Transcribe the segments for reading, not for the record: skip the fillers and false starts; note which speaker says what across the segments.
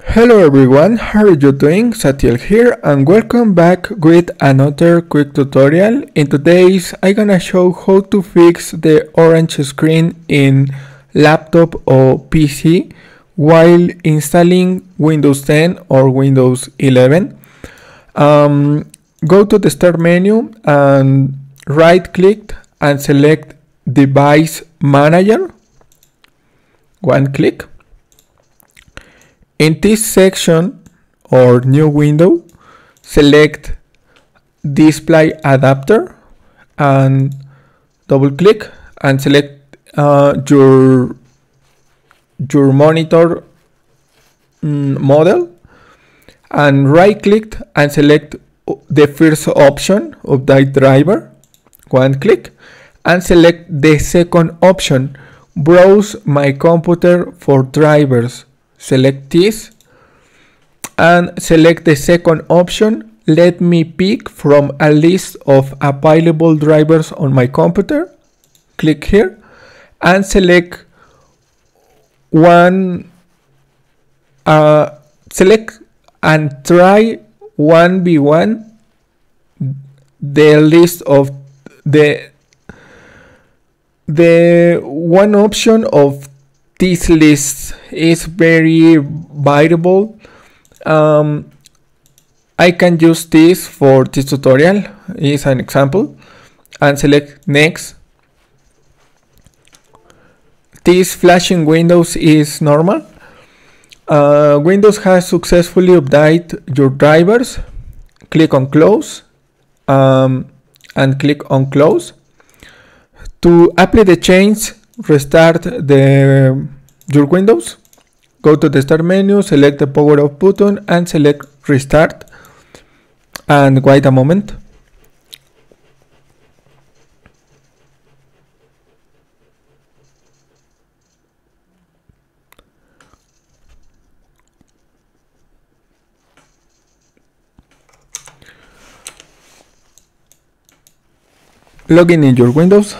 Speaker 1: Hello everyone, how are you doing? Satiel here and welcome back with another quick tutorial. In today's I'm gonna show how to fix the orange screen in laptop or PC while installing Windows 10 or Windows 11. Go to the start menu and right click and select device manager. One click. In this section or new window, select display adapter and double click and select your monitor model, and right click and select the first option, update driver. One click and select the second option, browse my computer for drivers. Select this and select the second option, let me pick from a list of available drivers on my computer. Click here and select one, select and try 1v1 the list of the one option of this list is very variable. I can use this for this tutorial, is an example, and select next. This flashing Windows is normal. Windows has successfully updated your drivers. Click on close and click on close. To apply the change, restart your Windows. Go to the start menu, select the power off button and select restart and wait a moment. Login in your Windows.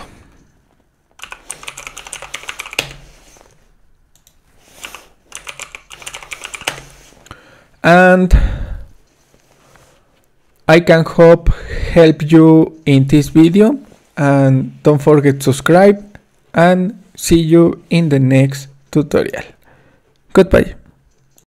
Speaker 1: And I can help you in this video, and don't forget to subscribe and see you in the next tutorial. Goodbye.